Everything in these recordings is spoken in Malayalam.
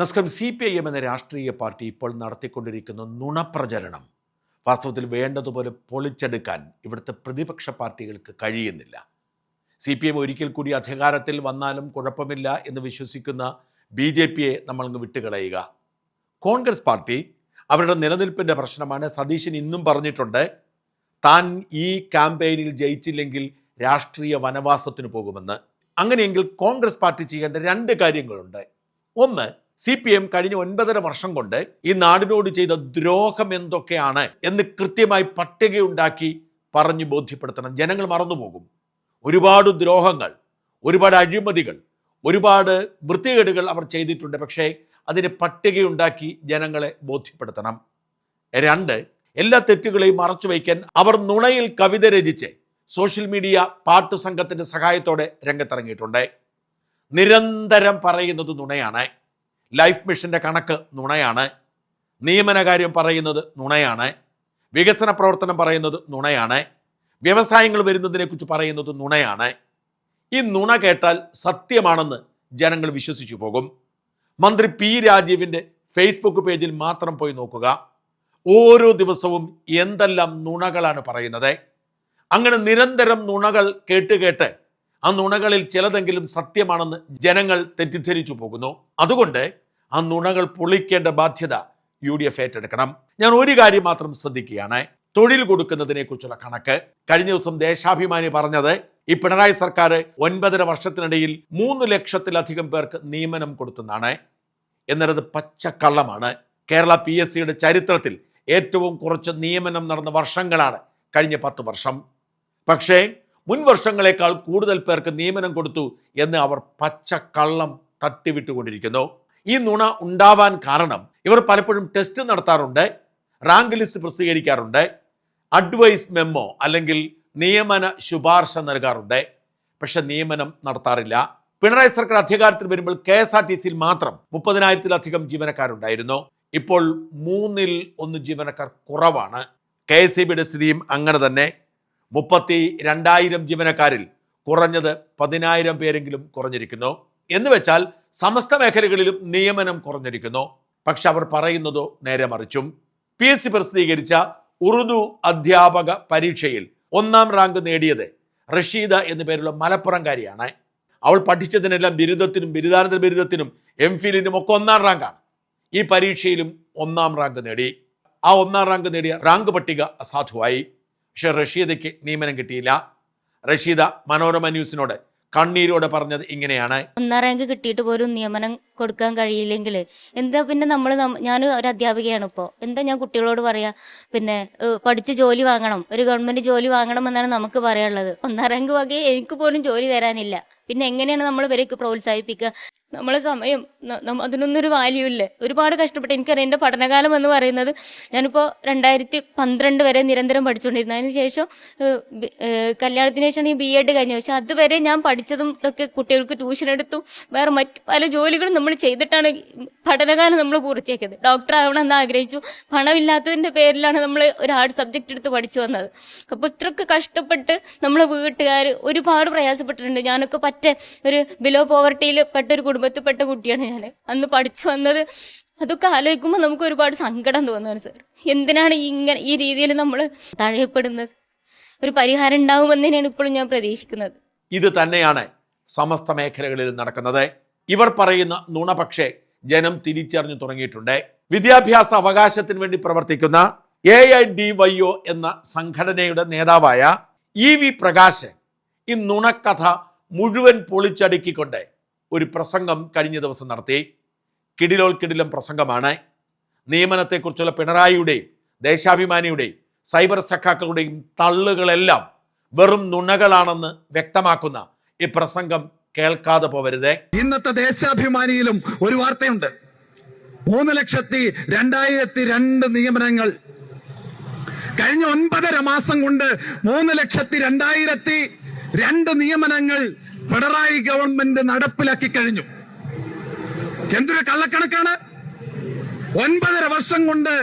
നമസ്കാരം. CPIM എന്ന രാഷ്ട്രീയ പാർട്ടി ഇപ്പോൾ നടത്തിക്കൊണ്ടിരിക്കുന്ന നുണപ്രചരണം വാസ്തവത്തിൽ വേണ്ടതുപോലെ പൊളിച്ചെടുക്കാൻ ഇവിടുത്തെ പ്രതിപക്ഷ പാർട്ടികൾക്ക് കഴിയുന്നില്ല. CPIM ഒരിക്കൽ കൂടി അധികാരത്തിൽ വന്നാലും കുഴപ്പമില്ല എന്ന് വിശ്വസിക്കുന്ന BJPയെ നമ്മളങ്ങ് വിട്ടുകളയുക. കോൺഗ്രസ് പാർട്ടി അവരുടെ നിലനിൽപ്പിൻ്റെ പ്രശ്നമാണ്. സതീശൻ ഇന്നും പറഞ്ഞിട്ടുണ്ട് താൻ ഈ ക്യാമ്പയിനിൽ ജയിച്ചില്ലെങ്കിൽ രാഷ്ട്രീയ വനവാസത്തിന് പോകുമെന്ന്. അങ്ങനെയെങ്കിൽ കോൺഗ്രസ് പാർട്ടി ചെയ്യേണ്ട രണ്ട് കാര്യങ്ങളുണ്ട്. ഒന്ന്, CPIM കഴിഞ്ഞ 9.5 വർഷം കൊണ്ട് ഈ നാടിനോട് ചെയ്ത ദ്രോഹം എന്തൊക്കെയാണ് എന്ന് കൃത്യമായി പട്ടികയുണ്ടാക്കി പറഞ്ഞു ബോധ്യപ്പെടുത്തണം. ജനങ്ങൾ മറന്നുപോകും. ഒരുപാട് ദ്രോഹങ്ങൾ, ഒരുപാട് അഴിമതികൾ, ഒരുപാട് വൃത്തികേടുകൾ അവർ ചെയ്തിട്ടുണ്ട്. പക്ഷേ അതിന് പട്ടികയുണ്ടാക്കി ജനങ്ങളെ ബോധ്യപ്പെടുത്തണം. രണ്ട്, എല്ലാ തെറ്റുകളെയും മറച്ചു വയ്ക്കാൻ അവർ നുണയിൽ കവിത രചിച്ച് സോഷ്യൽ മീഡിയ പാട്ട് സംഘത്തിൻ്റെ സഹായത്തോടെ രംഗത്തിറങ്ങിയിട്ടുണ്ട്. നിരന്തരം പറയുന്നത് നുണയാണ്. ലൈഫ് മിഷൻ്റെ കണക്ക് നുണയാണ്. നിയമനകാര്യം പറയുന്നത് നുണയാണ്. വികസന പ്രവർത്തനം പറയുന്നത് നുണയാണ്. വ്യവസായങ്ങൾ വരുന്നതിനെക്കുറിച്ച് പറയുന്നത് നുണയാണ്. ഈ നുണ കേട്ടാൽ സത്യമാണെന്ന് ജനങ്ങൾ വിശ്വസിച്ചു പോകും. മന്ത്രി P. രാജീവിൻ്റെ ഫേസ്ബുക്ക് പേജിൽ മാത്രം പോയി നോക്കുക. ഓരോ ദിവസവും എന്തെല്ലാം നുണകളാണ് പറയുന്നത്. അങ്ങനെ നിരന്തരം നുണകൾ കേട്ട് ആ നുണകളിൽ ചിലതെങ്കിലും സത്യമാണെന്ന് ജനങ്ങൾ തെറ്റിദ്ധരിച്ചു പോകുന്നു. അതുകൊണ്ട് ആ നുണകൾ പൊളിക്കേണ്ട ബാധ്യത UDF ഏറ്റെടുക്കണം. ഞാൻ ഒരു കാര്യം മാത്രം ശ്രദ്ധിക്കുകയാണ്. തൊഴിൽ കൊടുക്കുന്നതിനെ കുറിച്ചുള്ള കണക്ക് കഴിഞ്ഞ ദിവസം ദേശാഭിമാനി പറഞ്ഞത് ഈ പിണറായി സർക്കാർ 9.5 വർഷത്തിനിടയിൽ 3 ലക്ഷത്തിലധികം പേർക്ക് നിയമനം കൊടുത്തെന്നാണ്. എന്നത് പച്ചക്കള്ളമാണ്. കേരള PSCയുടെ ചരിത്രത്തിൽ ഏറ്റവും കുറച്ച് നിയമനം നടന്ന വർഷങ്ങളാണ് കഴിഞ്ഞ 10 വർഷം. പക്ഷേ മുൻ വർഷങ്ങളെക്കാൾ കൂടുതൽ പേർക്ക് നിയമനം കൊടുത്തു എന്ന് അവർ പച്ചക്കള്ളം തട്ടിവിട്ടുകൊണ്ടിരിക്കുന്നു. ഈ നുണ ഉണ്ടാവാൻ കാരണം ഇവർ പലപ്പോഴും ടെസ്റ്റ് നടത്താറുണ്ട്, റാങ്ക് ലിസ്റ്റ് പ്രസിദ്ധീകരിക്കാറുണ്ട്, അഡ്വൈസ് മെമ്മോ അല്ലെങ്കിൽ നിയമന ശുപാർശ നൽകാറുണ്ട്. പക്ഷെ നിയമനം നടത്താറില്ല. പിണറായി സർക്കാർ അധികാരത്തിൽ വരുമ്പോൾ KSRTCയിൽ മാത്രം 30,000-ലധികം ജീവനക്കാരുണ്ടായിരുന്നു. ഇപ്പോൾ 3-ൽ 1 ജീവനക്കാർ കുറവാണ്. KSEBിയുടെ സ്ഥിതിയും അങ്ങനെ തന്നെ. 32,000 ജീവനക്കാരിൽ കുറഞ്ഞത് 10,000 പേരെങ്കിലും കുറഞ്ഞിരിക്കുന്നു. എന്ന് വെച്ചാൽ സമസ്ത മേഖലകളിലും നിയമനം കുറഞ്ഞിരിക്കുന്നു. പക്ഷെ അവർ പറയുന്നതോ നേരെ മറിച്ചും. PSC പ്രസിദ്ധീകരിച്ച ഉറുദു അധ്യാപക പരീക്ഷയിൽ 1ാം റാങ്ക് നേടിയത് റഷീദ എന്നു പേരുള്ള മലപ്പുറംകാരിയാണ്. അവൾ പഠിച്ചതിനെല്ലാം ബിരുദത്തിനും ബിരുദാനന്തര ബിരുദത്തിനും MPhilനും ഒക്കെ 1ാം റാങ്കാണ്. ഈ പരീക്ഷയിലും 1ാം റാങ്ക് നേടി. ആ 1ാം റാങ്ക് നേടിയ റാങ്ക് പട്ടിക അസാധുവായി. പക്ഷെ റഷീദയ്ക്ക് നിയമനം കിട്ടിയില്ല. റഷീദ മനോരമ ന്യൂസിനോട് കണ്ണീരോടെ പറഞ്ഞത് ഇങ്ങനെയാണ്: 1ാം റാങ്ക് കിട്ടിയിട്ട് പോലും നിയമനം കൊടുക്കാൻ കഴിയില്ലെങ്കിൽ എന്താ പിന്നെ ഞാൻ ഒരു അധ്യാപികയാണ്. ഇപ്പോൾ എന്താ ഞാൻ കുട്ടികളോട് പറയാ? പിന്നെ പഠിച്ച് ജോലി വാങ്ങണം, ഒരു ഗവൺമെന്റ് ജോലി വാങ്ങണം എന്നാണ് നമുക്ക് പറയാനുള്ളത്. 1ാം റാങ്ക് വകയെ എനിക്ക് പോലും ജോലി തരാനില്ല. പിന്നെ എങ്ങനെയാണ് നമ്മൾ ഇവരേക്ക് പ്രോത്സാഹിപ്പിക്കുക? നമ്മളെ സമയം അതിനൊന്നൊരു വാല്യൂ ഇല്ലേ? ഒരുപാട് കഷ്ടപ്പെട്ട് എനിക്കറിയാം. എൻ്റെ പഠനകാലം എന്ന് പറയുന്നത് ഞാനിപ്പോൾ 2012 വരെ നിരന്തരം പഠിച്ചുകൊണ്ടിരുന്നു. അതിന് ശേഷം കല്യാണത്തിന് ശേഷമാണ് ഈ BEd കഴിഞ്ഞത്. പക്ഷെ അതുവരെ ഞാൻ പഠിച്ചതും ഇതൊക്കെ കുട്ടികൾക്ക് ട്യൂഷൻ എടുത്തു, വേറെ മറ്റ് പല ജോലികളും നമ്മൾ ചെയ്തിട്ടാണ് പഠനകാലം നമ്മൾ പൂർത്തിയാക്കിയത്. ഡോക്ടർ ആവണമെന്ന് ആഗ്രഹിച്ചു. പണമില്ലാത്തതിൻ്റെ പേരിലാണ് നമ്മൾ ഒരു ആർട്സ് സബ്ജക്റ്റ് എടുത്ത് പഠിച്ചു വന്നത്. അപ്പോൾ ഇത്രയൊക്കെ കഷ്ടപ്പെട്ട് നമ്മളെ വീട്ടുകാർ ഒരുപാട് പ്രയാസപ്പെട്ടിട്ടുണ്ട്. ഞാനൊക്കെ ഒരു ബിലോ പോവർട്ടിയിൽ പെട്ട ഒരു കുടുംബത്തിൽപ്പെട്ട കുട്ടിയാണ് ഞാൻ. അന്ന് പഠിച്ചു വന്നത്. അതൊക്കെ ആലോചിക്കുമ്പോൾ നമുക്ക് ഒരുപാട് സങ്കടം തോന്നുന്നു സാർ. എന്തിനാണ് ഈ രീതിയിൽ നമ്മൾ തഴയപ്പെടുന്നത്? ഒരു പരിഹാരം ഉണ്ടാവുമെന്ന് തന്നെയാണ് ഇപ്പോഴും ഞാൻ പ്രതീക്ഷിക്കുന്നത്. ഇത് തന്നെയാണ് സമസ്ത മേഖലകളിൽ നടക്കുന്നത്. ഇവർ പറയുന്ന നുണ പക്ഷേ ജനം തിരിച്ചറിഞ്ഞു തുടങ്ങിയിട്ടുണ്ട്. വിദ്യാഭ്യാസ അവകാശത്തിന് വേണ്ടി പ്രവർത്തിക്കുന്ന AIDYO എന്ന സംഘടനയുടെ നേതാവായ EV പ്രകാശ് ഈ നുണക്കഥ മുഴുവൻ പൊളിച്ചടുക്കിക്കൊണ്ട് ഒരു പ്രസംഗം കഴിഞ്ഞ ദിവസം നടത്തി. കിടിലം പ്രസംഗമാണ്. നിയമനത്തെക്കുറിച്ചുള്ള പിണറായിയുടെയും ദേശാഭിമാനിയുടെയും സൈബർ സഖാക്കളുടെയും തള്ളുകളെല്ലാം വെറും നുണകളാണെന്ന് വ്യക്തമാക്കുന്ന ഈ പ്രസംഗം കേൾക്കാതെ പോവരുതേ. ഇന്നത്തെ ദേശാഭിമാനിയിലും ഒരു വാർത്തയുണ്ട്. 3,02,002 നിയമനങ്ങൾ കഴിഞ്ഞ 9.5 മാസം കൊണ്ട് 3,02,002 നിയമനങ്ങൾ പിണറായി ഗവൺമെന്റ് നടപ്പിലാക്കി കഴിഞ്ഞു. എന്തൊരു കള്ളക്കണക്കാണ്! 9.5 വർഷം കൊണ്ട്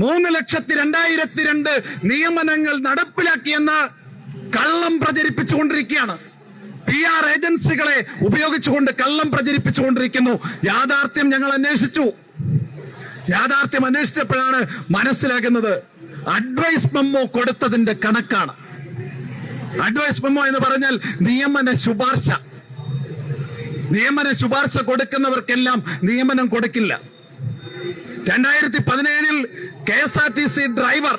3,02,002 നിയമനങ്ങൾ നടപ്പിലാക്കിയെന്ന് കള്ളം പ്രചരിപ്പിച്ചുകൊണ്ടിരിക്കുകയാണ്. PR ഏജൻസികളെ ഉപയോഗിച്ചുകൊണ്ട് കള്ളം പ്രചരിപ്പിച്ചുകൊണ്ടിരിക്കുന്നു. യാഥാർത്ഥ്യം ഞങ്ങൾ അന്വേഷിച്ചു. യാഥാർത്ഥ്യം അന്വേഷിച്ചപ്പോഴാണ് മനസ്സിലാകുന്നത് അഡ്വൈസ് മെമ്മോ കൊടുത്തതിന്റെ കണക്കാണ്. അഡ്വൈസ് മെമ്മോ എന്ന് പറഞ്ഞാൽ നിയമന ശുപാർശ കൊടുക്കുന്നവർക്കെല്ലാം നിയമനം കൊടുക്കില്ല. 2017 KSRTC ഡ്രൈവർ,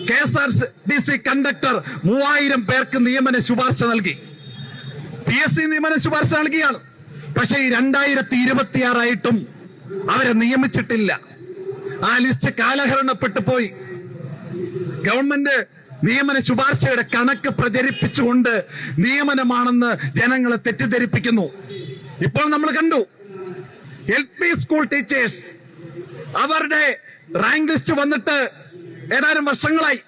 KSRTC കണ്ടക്ടർ 3000 പേർക്ക് നിയമന ശുപാർശ നൽകി. PSC നിയമന ശുപാർശ നൽകിയാണ്. പക്ഷേ ഈ 2026 ആയിട്ടും അവരെ നിയമിച്ചിട്ടില്ല. ആ ലിസ്റ്റ് കാലഹരണപ്പെട്ടു പോയി. ഗവൺമെന്റ് നിയമന ശുപാർശയുടെ കണക്ക് പ്രചരിപ്പിച്ചുകൊണ്ട് നിയമനമാണെന്ന് ജനങ്ങളെ തെറ്റിദ്ധരിപ്പിക്കുന്നു. ഇപ്പോൾ നമ്മൾ കണ്ടു LP സ്കൂൾ ടീച്ചേഴ്സ്, അവരുടെ റാങ്ക് ലിസ്റ്റ് വന്നിട്ട് ഏതാനും വർഷങ്ങളായി.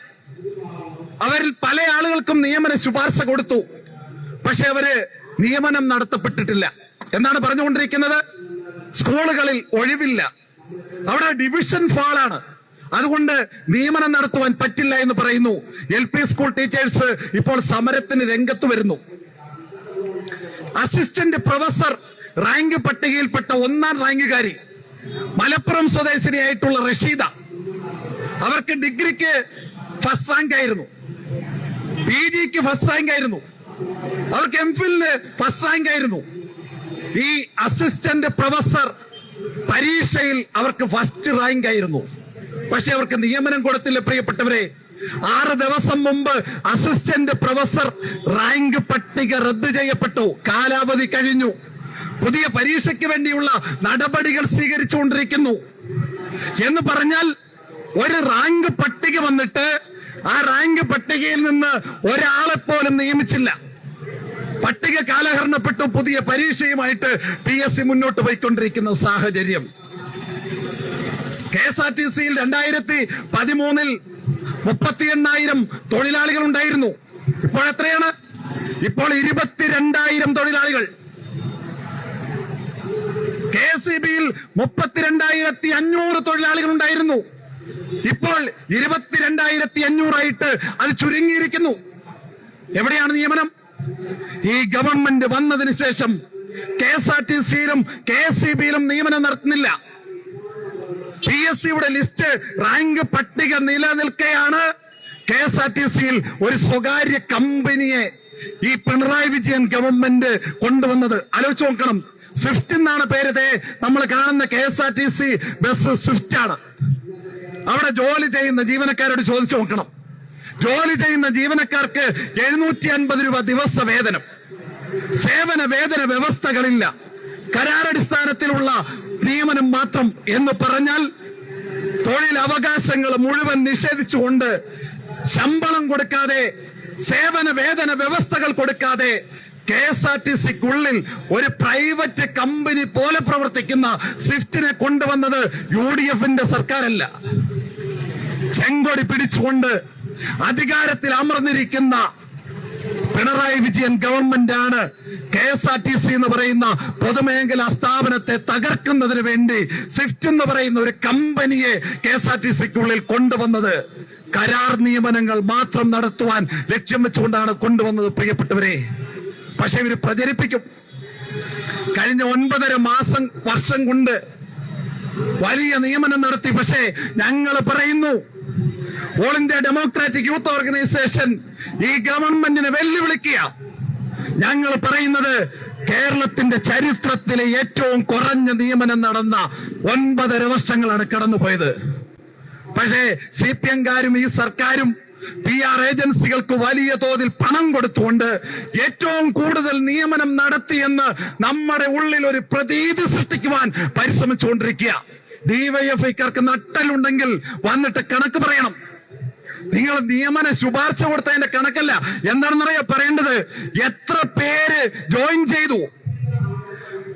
അവരിൽ പല ആളുകൾക്കും നിയമന ശുപാർശ കൊടുത്തു. പക്ഷെ അവര് നിയമനം നടത്തപ്പെട്ടിട്ടില്ല. എന്താണ് പറഞ്ഞുകൊണ്ടിരിക്കുന്നത്? സ്കൂളുകളിൽ ഒഴിവില്ല, അവിടെ ഡിവിഷൻ ഫാളാണ്, അതുകൊണ്ട് നിയമനം നടത്തുവാൻ പറ്റില്ല എന്ന് പറയുന്നു. LP സ്കൂൾ ടീച്ചേഴ്സ് ഇപ്പോൾ സമരത്തിന് രംഗത്ത് വരുന്നു. അസിസ്റ്റന്റ് പ്രൊഫസർ റാങ്ക് പട്ടികയിൽപ്പെട്ട 1ാം റാങ്കുകാരി, മലപ്പുറം സ്വദേശിനിയായിട്ടുള്ള റഷീദ, അവർക്ക് ഡിഗ്രിക്ക് ഫസ്റ്റ് റാങ്ക് ആയിരുന്നു, PGക്ക് ഫസ്റ്റ് റാങ്ക് ആയിരുന്നു, അവർക്ക് MPhilന് ഫസ്റ്റ് റാങ്ക് ആയിരുന്നു. ഈ അസിസ്റ്റന്റ് പ്രൊഫസർ പരീക്ഷയിൽ അവർക്ക് ഫസ്റ്റ് റാങ്ക് ആയിരുന്നു. പക്ഷെ അവർക്ക് നിയമനം കൊടുത്തില്ല. പ്രിയപ്പെട്ടവരെ, 6 ദിവസം മുമ്പ് അസിസ്റ്റന്റ് പ്രൊഫസർ റാങ്ക് പട്ടിക റദ്ദ് ചെയ്യപ്പെട്ടു. കാലാവധി കഴിഞ്ഞു. പുതിയ പരീക്ഷയ്ക്ക് വേണ്ടിയുള്ള നടപടികൾ സ്വീകരിച്ചുകൊണ്ടിരിക്കുന്നു. എന്ന് പറഞ്ഞാൽ ഒരു റാങ്ക് പട്ടിക വന്നിട്ട് ആ റാങ്ക് പട്ടികയിൽ നിന്ന് ഒരാളെ പോലും നിയമിച്ചില്ല. പട്ടിക കാലഹരണപ്പെട്ടു. പുതിയ പരീക്ഷയുമായിട്ട് PSC മുന്നോട്ട് പോയിക്കൊണ്ടിരിക്കുന്ന സാഹചര്യം. KSRTCയിൽ 2013 38,000 തൊഴിലാളികൾ ഉണ്ടായിരുന്നു. ഇപ്പോൾ എത്രയാണ്? ഇപ്പോൾ 22,000 തൊഴിലാളികൾ. KSEBയിൽ 32,500 തൊഴിലാളികൾ ഉണ്ടായിരുന്നു. ഇപ്പോൾ 22,500 ആയിട്ട് അത് ചുരുങ്ങിയിരിക്കുന്നു. എവിടെയാണ് നിയമനം? ഈ ഗവൺമെന്റ് വന്നതിന് ശേഷം KSRTCയിലും KSEBയിലും നിയമനം നടത്തുന്നില്ല. PSCയുടെ ലിസ്റ്റ്, റാങ്ക് പട്ടിക നിലനിൽക്കെയാണ് KSRTCയിൽ ഒരു സ്വകാര്യ കമ്പനിയെ ഈ പിണറായി വിജയൻ ഗവൺമെന്റ് കൊണ്ടുവന്നത്. ആലോചിച്ച് നോക്കണം. സ്വിഫ്റ്റ് എന്നാണ് പേര്. നമ്മൾ കാണുന്ന KSRTC ബസ് സ്വിഫ്റ്റ് ആണ്. അവിടെ ജോലി ചെയ്യുന്ന ജീവനക്കാരോട് ചോദിച്ചു നോക്കണം. ജോലി ചെയ്യുന്ന ജീവനക്കാർക്ക് 750 രൂപ ദിവസ വേതനം, സേവന വേതന വ്യവസ്ഥകളില്ല, കരാറടിസ്ഥാനത്തിലുള്ള നിയമനം മാത്രം എന്ന് പറഞ്ഞാൽ തൊഴിൽ അവകാശങ്ങൾ മുഴുവൻ നിഷേധിച്ചുകൊണ്ട്, ശമ്പളം കൊടുക്കാതെ, സേവന വേതന വ്യവസ്ഥകൾ കൊടുക്കാതെ KSRTCക്കുള്ളിൽ ഒരു പ്രൈവറ്റ് കമ്പനി പോലെ പ്രവർത്തിക്കുന്ന സ്വിഫ്റ്റിനെ കൊണ്ടുവന്നത് UDFന്റെ സർക്കാരല്ല. ചെങ്കൊടി പിടിച്ചുകൊണ്ട് അധികാരത്തിൽ അമർന്നിരിക്കുന്ന പിണറായി വിജയൻ ഗവൺമെന്റ് ആണ് KSRTC എന്ന് പറയുന്ന പൊതുമേഖലാ സ്ഥാപനത്തെ തകർക്കുന്നതിന് വേണ്ടി സ്വിഫ്റ്റ് എന്ന് പറയുന്ന ഒരു കമ്പനിയെ KSRTCക്കുള്ളിൽ കൊണ്ടുവന്നത്. കരാർ നിയമനങ്ങൾ മാത്രം നടത്തുവാൻ ലക്ഷ്യം വെച്ചുകൊണ്ടാണ് കൊണ്ടുവന്നത്. പ്രിയപ്പെട്ടവരെ, പക്ഷെ ഇവര് പ്രചരിപ്പിക്കും. കഴിഞ്ഞ 9.5 വർഷം കൊണ്ട് വലിയ നിയമനം നടത്തി. പക്ഷേ ഞങ്ങൾ പറയുന്നു, all India democratic youth organisation ഈ ഗവൺമെന്റിനെ വെല്ലുവിളിക്കുക. ഞങ്ങൾ പറയുന്നത്, കേരളത്തിന്റെ ചരിത്രത്തിലെ ഏറ്റവും കുറഞ്ഞ നിയമനം നടന്ന 9.5 വർഷങ്ങളാണ് കടന്നുപോയത്. പക്ഷേ CPM-കാരും ഈ സർക്കാരും PR ഏജൻസികൾക്ക് വലിയ തോതിൽ പണം കൊടുത്തുകൊണ്ട് ഏറ്റവും കൂടുതൽ നിയമനം നടത്തിയെന്ന് നമ്മുടെ ഉള്ളിൽ ഒരു പ്രതീതി സൃഷ്ടിക്കുവാൻ പരിശ്രമിച്ചുകൊണ്ടിരിക്കുക. DYFIക്കാർക്ക് നട്ടലുണ്ടെങ്കിൽ വന്നിട്ട് കണക്ക് പറയണം. നിങ്ങൾ നിയമന ശുപാർശ കൊടുത്തതിന്റെ കണക്കല്ല. എന്താണെന്നറിയാ പറയേണ്ടത്? എത്ര പേര് ജോയിൻ ചെയ്തു?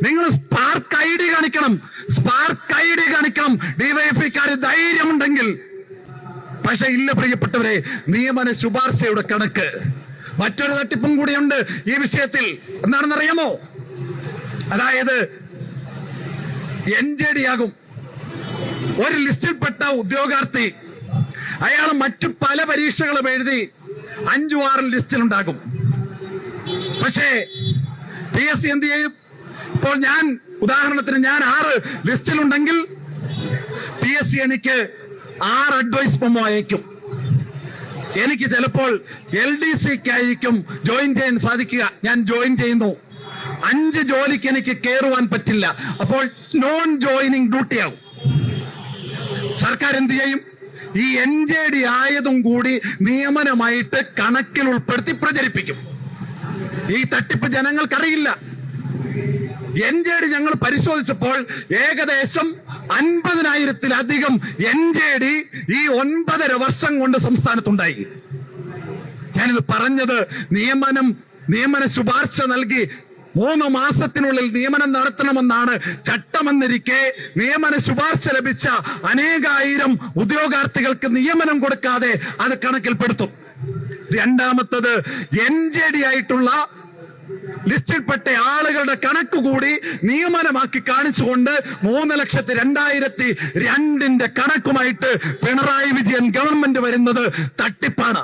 നിങ്ങൾ സ്പാർക്ക് ID കാണിക്കണം. സ്പാർക്ക് ID കാണിക്കണം DYFIക്കാര് ധൈര്യമുണ്ടെങ്കിൽ. പക്ഷെ ഇല്ല പ്രിയപ്പെട്ടവരെ, നിയമന ശുപാർശയുടെ കണക്ക്. മറ്റൊരു തട്ടിപ്പും കൂടിയുണ്ട് ഈ വിഷയത്തിൽ. എന്താണെന്നറിയാമോ? അതായത് NJD ആകും ഒരു ലിസ്റ്റിൽപ്പെട്ട ഉദ്യോഗാർത്ഥി. അയാൾ മറ്റു പല പരീക്ഷകളും എഴുതി 5-6 ലിസ്റ്റിലുണ്ടാകും. പക്ഷേ PSC എന്ത് ചെയ്യും? ഇപ്പോൾ ഞാൻ ഉദാഹരണത്തിന് ഞാൻ 6 ലിസ്റ്റിലുണ്ടെങ്കിൽ PSC എനിക്ക് 6 അഡ്വൈസ് മെമ്മോ അയക്കും. എനിക്ക് ചിലപ്പോൾ LDCക്കായിരിക്കും ജോയിൻ ചെയ്യാൻ സാധിക്കുക. ഞാൻ ജോയിൻ ചെയ്യുന്നു. 5 ജോലിക്ക് എനിക്ക് കയറുവാൻ പറ്റില്ല. അപ്പോൾ നോൺ ജോയിനിങ് ഡ്യൂട്ടി ആകും. സർക്കാർ എന്ത് ചെയ്യും? ഈ NJD ആയതും കൂടി നിയമനമായിട്ട് കണക്കിൽ ഉൾപ്പെടുത്തി പ്രചരിപ്പിക്കും. ഈ തട്ടിപ്പ് ജനങ്ങൾക്കറിയില്ല. NJD ഞങ്ങൾ പരിശോധിച്ചപ്പോൾ ഏകദേശം 50,000-ലധികം NJD ഈ 9.5 വർഷം കൊണ്ട് സംസ്ഥാനത്തുണ്ടായി. ഞാനിത് പറഞ്ഞത് നിയമന ശുപാർശ നൽകി 3 മാസത്തിനുള്ളിൽ നിയമനം നടത്തണമെന്നാണ് ചട്ടമെന്നിരിക്കെ നിയമന ശുപാർശ ലഭിച്ച അനേകായിരം ഉദ്യോഗാർത്ഥികൾക്ക് നിയമനം കൊടുക്കാതെ അത് കണക്കിൽപ്പെടുത്തും. രണ്ടാമത്തത് NJD ആയിട്ടുള്ള ലിസ്റ്റിൽപ്പെട്ട ആളുകളുടെ കണക്ക് കൂടി നിയമനമാക്കി കാണിച്ചുകൊണ്ട് 3,02,002 കണക്കുമായിട്ട് പിണറായി വിജയൻ ഗവൺമെന്റ് വരുന്നത് തട്ടിപ്പാണ്.